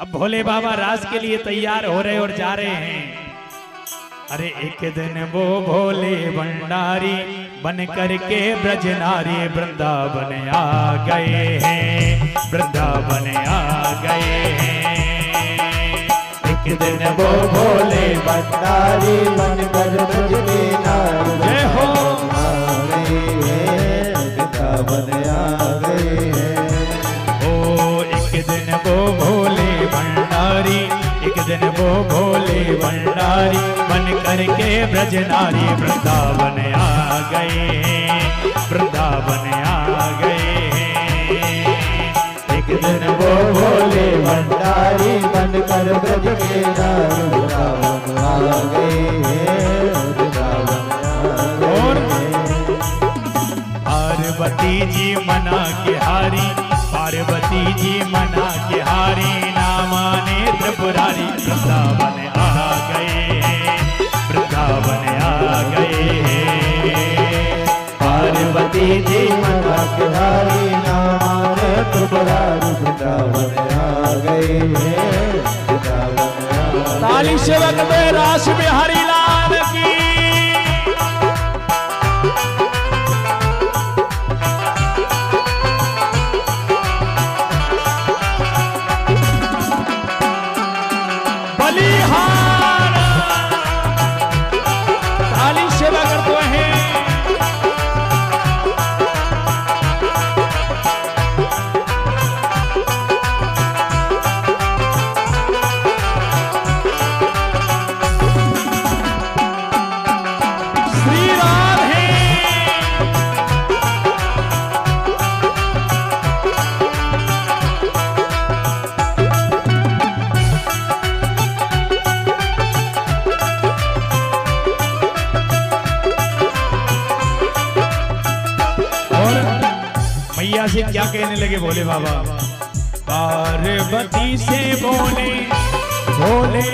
अब भोले बाबा रास के लिए तैयार हो रहे और जा रहे हैं। अरे एक दिन वो भोले भंडारी बन करके ब्रज नारी वृंदावन आ गए हैं, वृंदावन आ गए हैं। एक दिन वो भोले भंडारी बन कर ब्रज के नारी जय हो आ गए हैं, वृंदावन आ गए हैं। ओ एक दिन वो भोले भंडारी, एक दिन वो भोले भंडारी बन करके ब्रज नारी वृंदावन आ गए हैं, वृंदावन आ गए हैं। एक दिन वो भोले भंडारी बन कर ब्रज के नारी वृंदावन आ गए हैं, वृंदावन आ गए हैं। पार्वती जी मना के हारी, पार्वती जी मना के हारी, ना माने त्रिपुरारी वृंदावन आ गए हैं, वृंदावन आ गए हैं। पार्वती जी मना के हारी, ना माने त्रिपुरारी वृंदावन आ गए हैं, वृंदावन आ गए हैं। ताली सेवक में रास बिहारी लाल की। बलिहार ताली सेवा करते हैं। श्री राधे मैया से क्या कहने लगे भोले बाबा? पार्वती से बोले भोले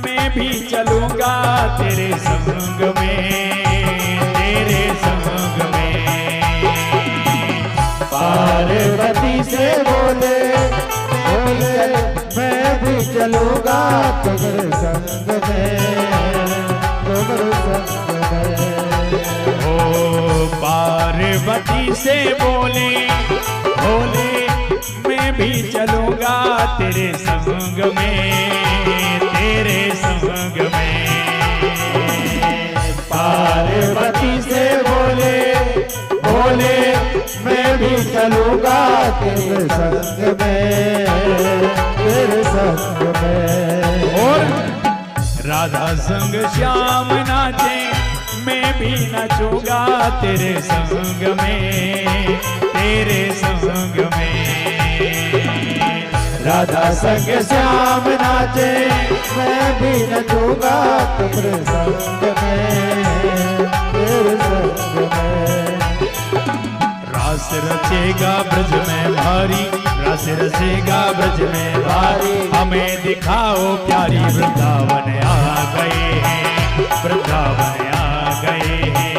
मैं भी चलूंगा तेरे संग में, तेरे संग में। पार्वती से बोले बोले मैं भी चलूंगा तुम्हारे संग में, तुम्हारे संग में। ओ पार्वती से बोले भोले मैं भी चलूंगा तेरे संग में, तेरे संग में। पार्वती से बोले बोले मैं भी चलूंगा तेरे संग में, तेरे संग में। और राधा संग श्याम नाचे मैं भी नाचूंगा तेरे संग में, तेरे संग में। राधा संग श्याम नाचे मैं भी नचूंगा तुम्हारे संग में, तेरे संग में। रास रचेगा ब्रज में भारी, रास रचेगा ब्रज में भारी, हमें दिखाओ प्यारी वृंदावन आ गए हैं, वृंदावन आ गए हैं।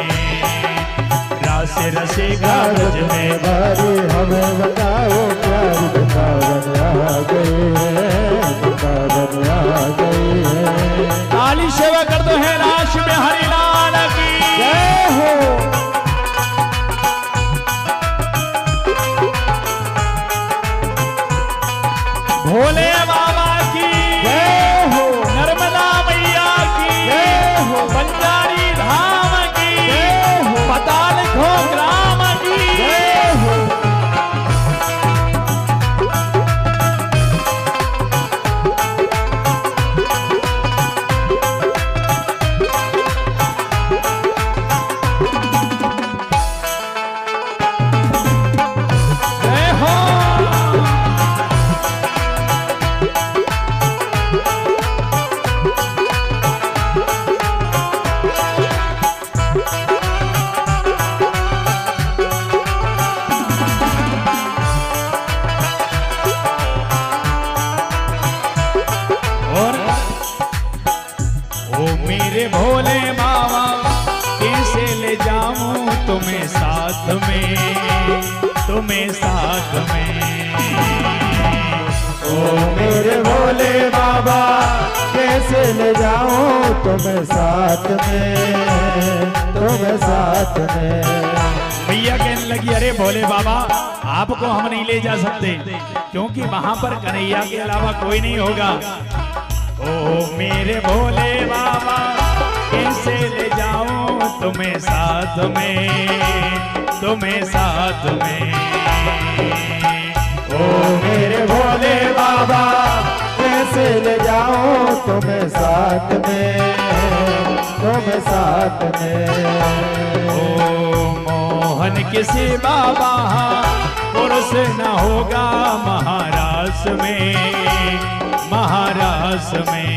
रास रचेगा ब्रज में भारी, हमें बताओ प्यारी वृंदावन आ गए हैं, वृंदावन आ गए हैं। ताली सेवा कर दो है राश में हरिलाल की जय हो। भोले बाबा की जय हो। नर्मदा मैया की जय हो। बंजारी धाम की जय हो। पताल खो ग्राम की जय हो। जय हो। और ओ मेरे भोले बाबा कैसे ले जाऊं तुम्हें साथ में, तुम्हें साथ में। ओ मेरे भोले बाबा कैसे ले जाऊं तुम्हें साथ में, तुम्हें साथ में। भैया कहने लगी अरे भोले बाबा आपको हम नहीं ले जा सकते, क्योंकि वहां पर कन्हैया के अलावा कोई नहीं होगा। ओ मेरे भोले बाबा कैसे ले जाऊं तुम्हें साथ में, तुम्हें साथ में। ओ मेरे भोले बाबा कैसे ले जाऊं तुम्हें साथ में, तुम्हें साथ में। ओ मोहन किसी बाबा पुरुष न होगा महाराज में, महाराज में।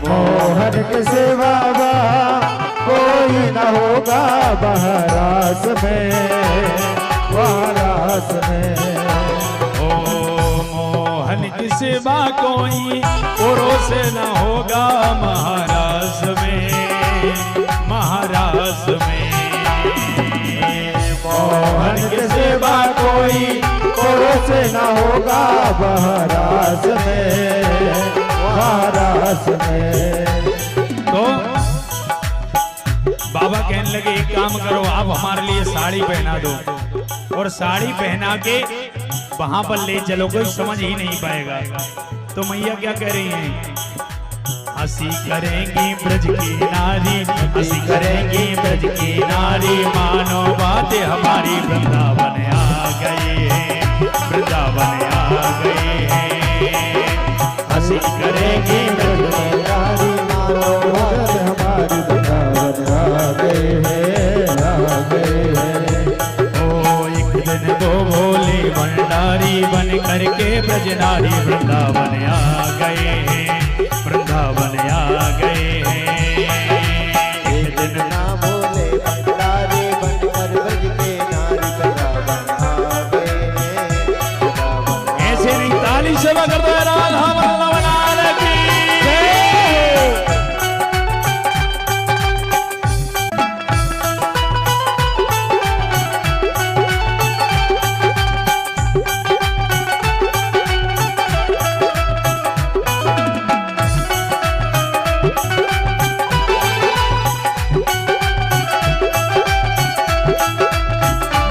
मोहन किसी बाबा कोई न होगा महाराज में, महाराज में। ओ मोहन की सिवा कोई पुरुष न होगा महाराज में, महाराज में। मोहन की सिवा कोई पुरुष न होगा महाराज में, महाराज में। तो बाबा कहने लगे एक काम करो आप हमारे लिए साड़ी पहना दो, और साड़ी पहना के वहां पर ले चलो, कोई समझ ही नहीं पाएगा। तो मैया क्या कह रही हैं? हंसी करेंगी ब्रज की नारी, हंसी करेंगी ब्रज की नारी, मानो बातें हमारी वृंदावन आ गए हैं, वृंदावन आ गए हैं। हंसी करेंगी ब्रज की नारी, मानो बातें हमारी वृंदावन आ गए हैं, आ गए हैं। ओ एक दिन वो भोले भंडारी बन करके ब्रजनारी वृंदावन आ गए हैं, वृंदावन आ गए हैं। एक दिन ना भोले भंडारी बनकर ब्रज के नारी वृंदावन आ गए हैं, वृंदावन। ऐसे नहीं ताली सेवा कर दो राधा वल्लभ लाल की जय।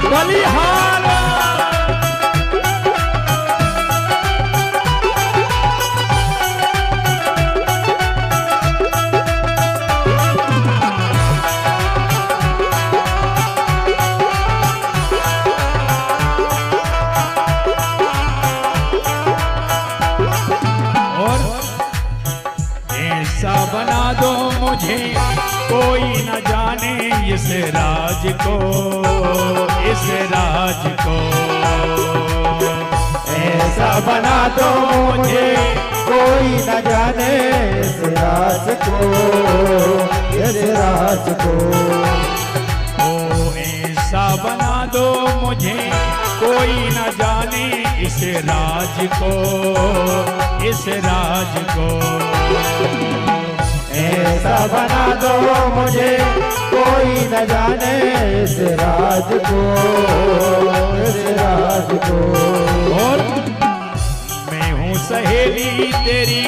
बलिहारा और ऐसा बना दो मुझे कोई न जाने इस राज को, इस राज को। ऐसा बना दो मुझे कोई न जाने इस राज को, इस राज को। ओ ऐसा बना दो मुझे कोई न जाने इस राज को, इस राज को। ऐसा बना दो मुझे कोई न जाने इस राज को, इस राज को। और मैं हूँ सहेली तेरी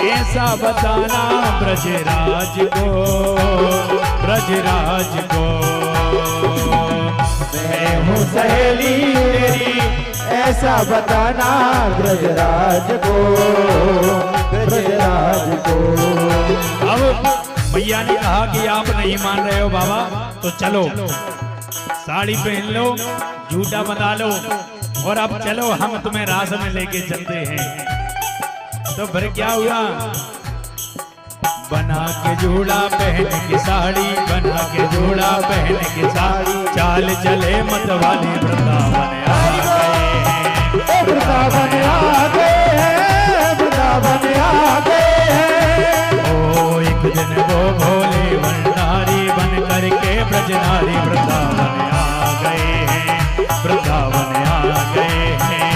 ऐसा बताना ब्रजराज को, ब्रजराज को। मैं हूँ सहेली तेरी ऐसा बताना ब्रजराज को, ब्रजराज को। अब भैया ने कहा कि आप नहीं मान रहे हो बाबा, तो चलो साड़ी पहन लो, जूता बना लो, और अब चलो हम तुम्हें रास में लेके चलते हैं। तो फिर क्या हुआ? बना के जूड़ा पहन के साड़ी, बना के जूड़ा पहन के साड़ी, चाल चले मतवाले वृंदावन आ गए हैं, वृंदावन आ गए हैं, वृंदावन आ गए हैं। ओ एक दिन वो भोले भंडारी बन करके ब्रजनारी वृंदावन आ गए हैं, वृंदावन आ गए हैं।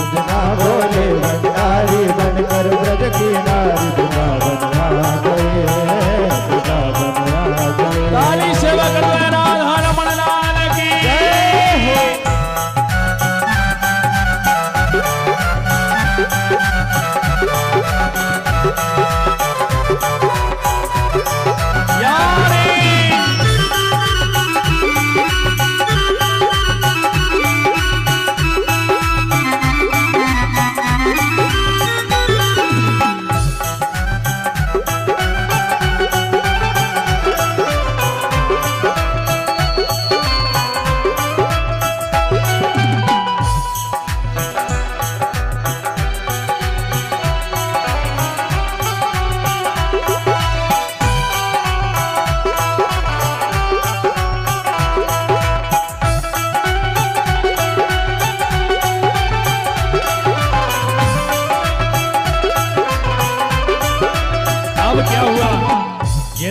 जना भोले भंडारी बनकर ब्रज की नारी वृंदावन आ गए हैं, वृंदावन आ गए हैं। काली सेवा करते हैं राधा रमण लाल की जय हो।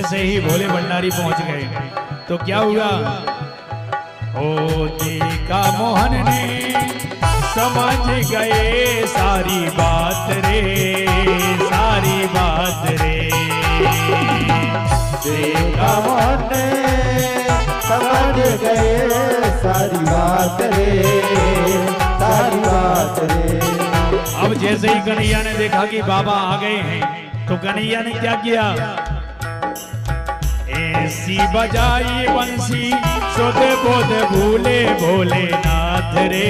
जैसे ही भोले भंडारी पहुंच गए तो क्या हुआ, ओ देखा मोहन ने समझ गए सारी बात रे, सारी बात रे। देखा मोहन समझ गए सारी बात रे, सारी बात रे। अब जैसे ही कन्हैया ने देखा कि बाबा आ गए हैं तो कन्हैया ने क्या किया, ऐसी बजाई बंसी सुध बुध भूले भोलेनाथ रे,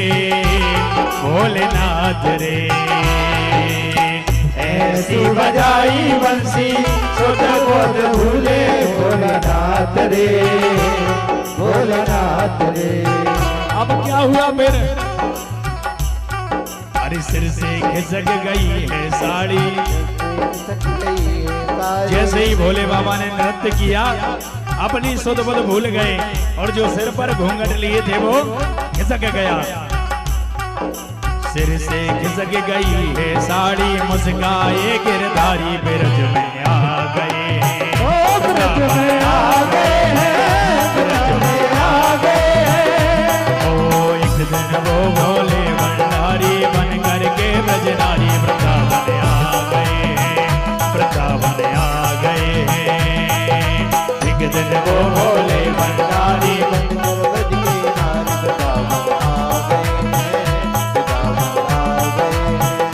भोलेनाथ रे। ऐसी बजाई बंसी सुध बुध भूले भोलेनाथ रे, भोलेनाथ रे। अब क्या हुआ फिर, अरे सिर से खिसक गई है साड़ी। जैसे ही भोले बाबा ने नृत्य किया अपनी सुध बुध भूल गए और जो सिर पर घूंघट लिए थे वो खिसक गया। सिर से खिसक गई है साड़ी, मुस्काए गिरधारी बिरज में आ गए, ब्रज में आ गए हैं, ब्रज में आ गए हैं। ओ एक दिन वो भोले भंडारी बन करके ब्रजनारी वृंदावन आ गए हैं, वृंदावन आ गए हैं। एक दिन वो भोले भंडारी बनकर ब्रज के नारी वृंदावन आ गए हैं, वृंदावन आ गए हैं।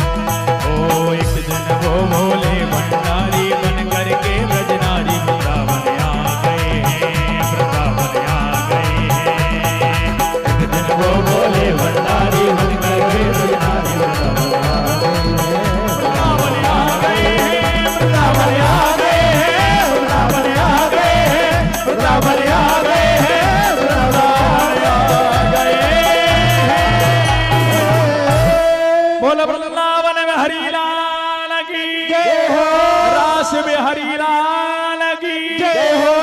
ओ एक दिन वो भोले भंडारी बन करके ब्रजनारी वृंदावन आ गए हैं, वृंदावन आ गए हैं। एक दिन वो भोले भंडारी बन करके ब्रजनारी वृंदावन आ गए हैं, वृंदावन आ गए हैं, वृंदावन आ गए हैं, वृंदावन आ गए हैं, वृंदावन आ गए हैं। बोल वृंदावन में हरि लाल की जय हो, रास में हरि लाल की जय हो।